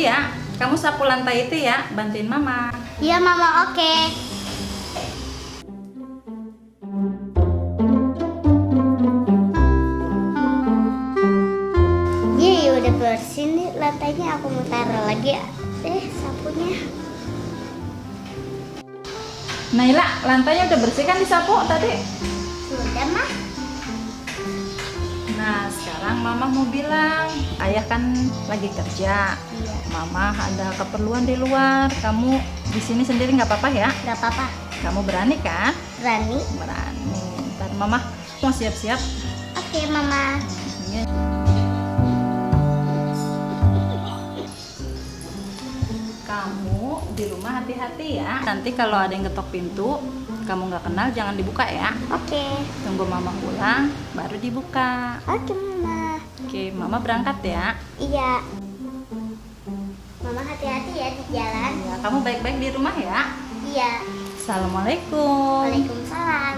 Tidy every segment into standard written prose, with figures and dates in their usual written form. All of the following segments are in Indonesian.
ya. Kamu sapu lantai itu ya, bantuin mama. Iya mama, oke. Iya udah bersih nih lantainya, aku mau taruh lagi sapunya. Naila, lantainya udah bersih kan disapu tadi? Sudah mah. Nah, sekarang mama mau bilang, ayah kan lagi kerja. Iya. Mama ada keperluan di luar. Kamu di sini sendiri nggak apa-apa ya? Gak apa-apa. Kamu berani kan? Berani. Berani. Ntar mama mau siap-siap. Oke mama. Iya. Kamu di rumah hati-hati ya. Nanti kalau ada yang ketok pintu, kamu nggak kenal jangan dibuka ya. Oke. Tunggu mama pulang, baru dibuka. Oke mama. Oke, mama berangkat ya. Iya. Mama hati-hati ya di jalan. Ya, kamu baik-baik di rumah ya. Iya. Assalamualaikum. Waalaikumsalam.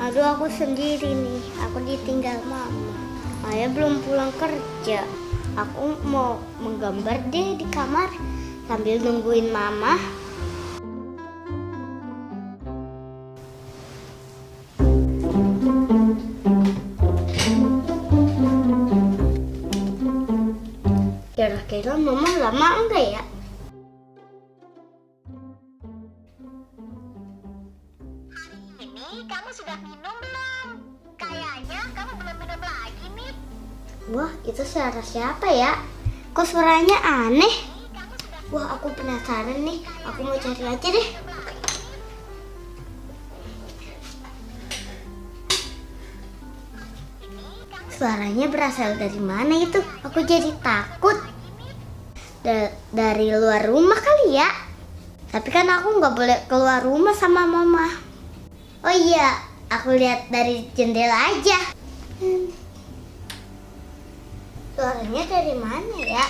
Aduh aku sendiri nih, aku ditinggal mama. Ayah belum pulang kerja. Aku mau menggambar deh di kamar sambil nungguin mama. Kira-kira mama lama enggak ya? Ini kamu sudah minum belum? Kayaknya kamu belum minum lagi nih. Wah, itu suara siapa ya? Kok suaranya aneh? Wah, aku penasaran nih. Aku mau cari aja deh. Suaranya berasal dari mana itu? Aku jadi takut. Dari luar rumah kali ya? Tapi kan aku nggak boleh keluar rumah sama mama. Oh iya, aku lihat dari jendela aja. Suaranya dari mana ya?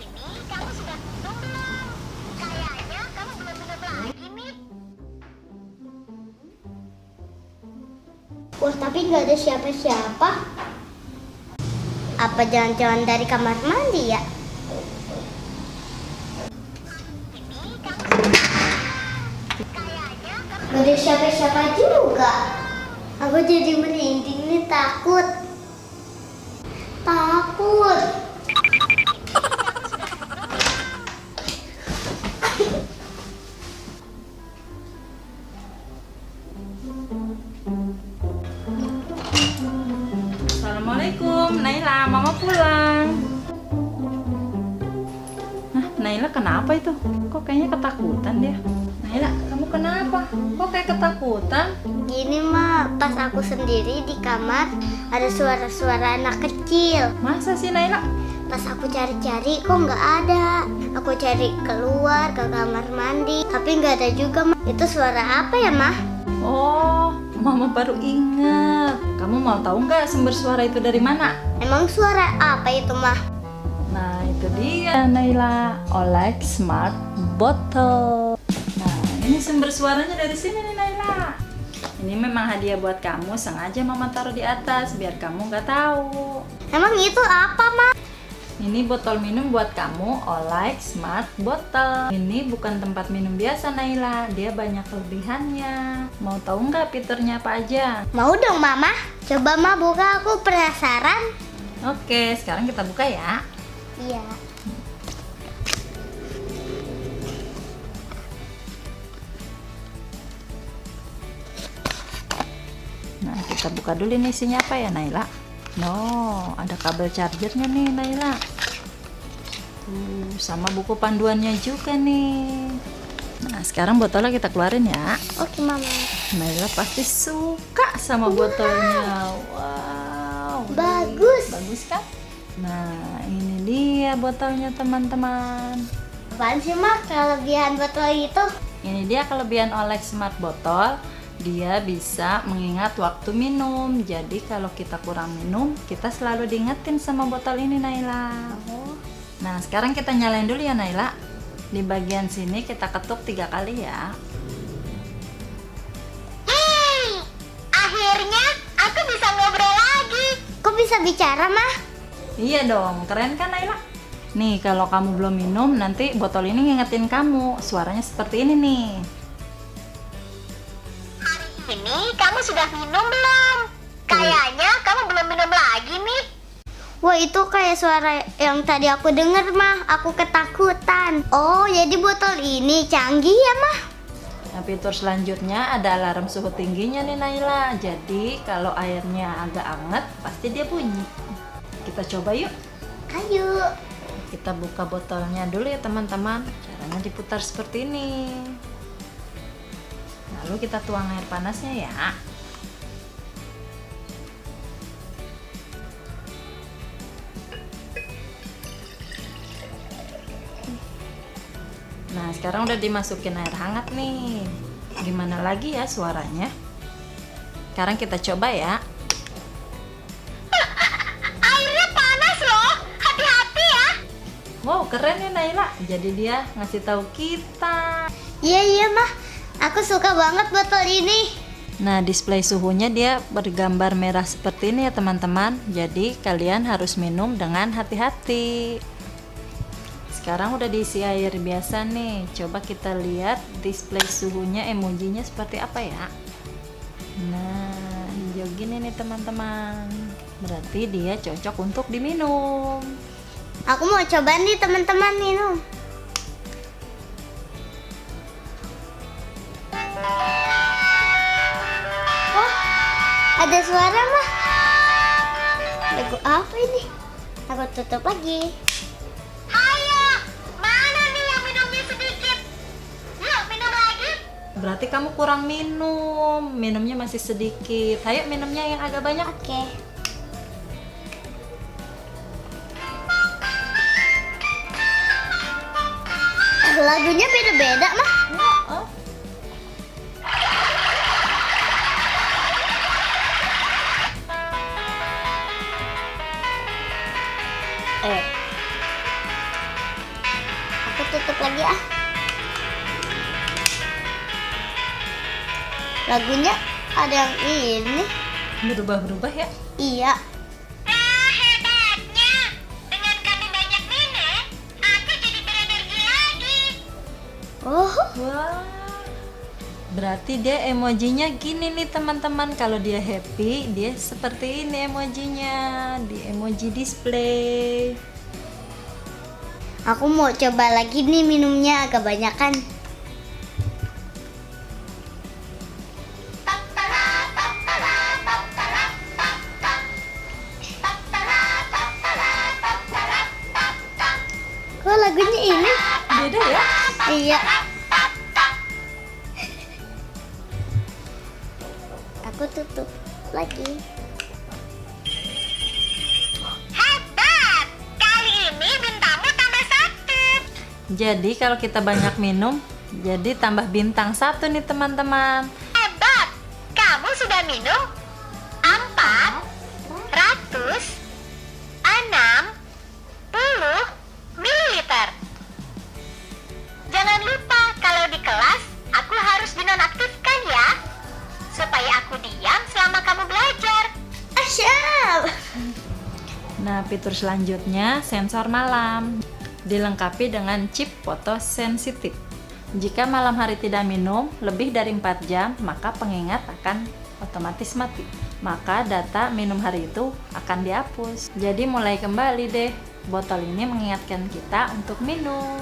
Ini kamu sudah minum belum? Kayaknya kamu belum minum lagi nih. Wah, tapi nggak ada siapa-siapa. Apa jangan-jangan dari kamar mandi ya? Gak ada siapa-siapa juga. Aku jadi merinding nih, takut. Takut. Assalamualaikum, Naila, mama pulang. Nah, Naila kenapa itu? Kok kayaknya ketakutan dia? Naila, kamu kenapa? Kok kayak ketakutan? Gini mah, pas aku sendiri di kamar ada suara-suara anak kecil. Masa sih Naila? Pas aku cari-cari kok nggak ada. Aku cari keluar ke kamar mandi, tapi nggak ada juga mah. Itu suara apa ya mah? Oh, mama baru ingat. Kamu mau tahu nggak sumber suara itu dari mana? Emang suara apa itu mah? Nah, itu dia Naila, Olex Smart Bottle. Nah, ini sumber suaranya dari sini nih Naila. Ini memang hadiah buat kamu, sengaja mama taruh di atas biar kamu nggak tahu. Emang itu apa mah? Ini botol minum buat kamu, Olex Smart Bottle. Ini bukan tempat minum biasa Naila, dia banyak kelebihannya. Mau tahu nggak fiturnya apa aja? Mau dong mama. Coba mah buka, aku penasaran. Oke, sekarang kita buka ya. Iya. Nah, kita buka dulu nih isinya apa ya Naila. No, ada kabel chargernya nih Naila. Sama buku panduannya juga nih. Nah, sekarang botolnya kita keluarin ya. Oke mama. Naila pasti suka sama botolnya. Wow, Bagus. bagus kan? Nah, ini dia botolnya teman-teman. Apaan sih mah kelebihan botol itu? Ini dia kelebihan Olex Smart Bottle. Dia bisa mengingat waktu minum. Jadi kalau kita kurang minum, kita selalu diingetin sama botol ini Naila. Nah, sekarang kita nyalain dulu ya Naila. Di bagian sini kita ketuk 3 kali ya. Akhirnya aku bisa ngobrol lagi. Kok bisa bicara mah? Iya dong, keren kan Naila? Nih, kalau kamu belum minum, nanti botol ini ngingetin kamu. Suaranya seperti ini nih. Ini kamu sudah minum belum? Kayaknya kamu belum minum lagi nih. Wah, itu kayak suara yang tadi aku denger, Mah. Aku ketakutan. Oh, jadi botol ini canggih ya, Mah? Nah, fitur selanjutnya ada alarm suhu tingginya nih Naila. Jadi kalau airnya agak hangat, pasti dia bunyi. Kita coba yuk. Ayo. Kita buka botolnya dulu ya teman-teman. Caranya diputar seperti ini. Lalu kita tuang air panasnya ya. Nah, sekarang udah dimasukin air hangat nih. Gimana lagi ya suaranya? Sekarang kita coba ya. Airnya panas loh. Hati-hati ya. Wow, keren ya Naila. Jadi dia ngasih tahu kita. Iya, Mah. Aku suka banget botol ini. Nah, display suhunya dia bergambar merah seperti ini ya teman-teman. Jadi kalian harus minum dengan hati-hati. Sekarang udah diisi air biasa nih. Coba kita lihat display suhunya, emojinya seperti apa ya. Nah, hijau gini nih teman-teman. Berarti dia cocok untuk diminum. Aku mau coba nih teman-teman minum. Oh, ada suara, Mah. Lagu apa ini? Aku tutup lagi. Ayo, mana nih yang minumnya sedikit? Yuk, minum lagi. Berarti kamu kurang minum. Minumnya masih sedikit. Ayo minumnya yang agak banyak. Oke. Lagunya beda-beda, Mah. Oh. Aku tutup lagi ah. Lagunya ada yang ini. Berubah-berubah ya. Iya. Nah, hebatnya. Dengan kami banyak minum, aku jadi berenergi lagi. Oh, Wah. Berarti dia emojinya gini nih teman-teman. Kalau dia happy, dia seperti ini emojinya di emoji display. aku mau coba lagi nih minumnya agak banyakan. Kok lagunya ini? Beda ya? Iya. Aku tutup lagi. Hebat. Kali ini bintangmu tambah 1. Jadi kalau kita banyak minum, jadi tambah bintang 1 nih teman-teman. Hebat. Kamu sudah minum 460 mililiter. Jangan lupa kalau di kelas aku harus dinonaktifkan ya, supaya aku diam selama kamu belajar. Asyap. Nah, fitur selanjutnya sensor malam. Dilengkapi dengan chip fotosensitif. Jika malam hari tidak minum lebih dari 4 jam, maka pengingat akan otomatis mati. Maka data minum hari itu akan dihapus. Jadi mulai kembali deh. Botol ini mengingatkan kita untuk minum.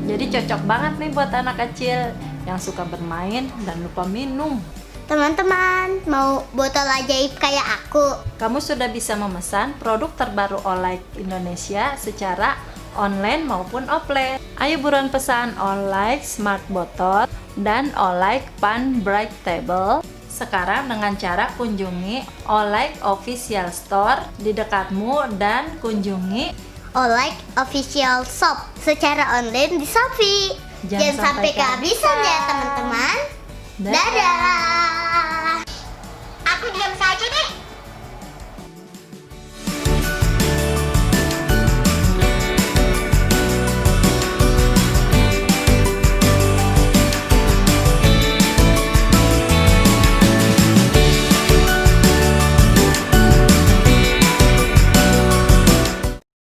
Jadi cocok banget nih buat anak kecil yang suka bermain dan lupa minum. Teman-teman, mau botol ajaib kayak aku? Kamu sudah bisa memesan produk terbaru Olight Indonesia secara online maupun offline. Ayo buruan pesan Olight Smart Bottle dan Olight Pan Bright Table sekarang dengan cara kunjungi Olight Official Store di dekatmu dan kunjungi Olight Official Shop secara online di Shopee. Jangan sampai kehabisan ya teman-teman. Dadah. Dadah.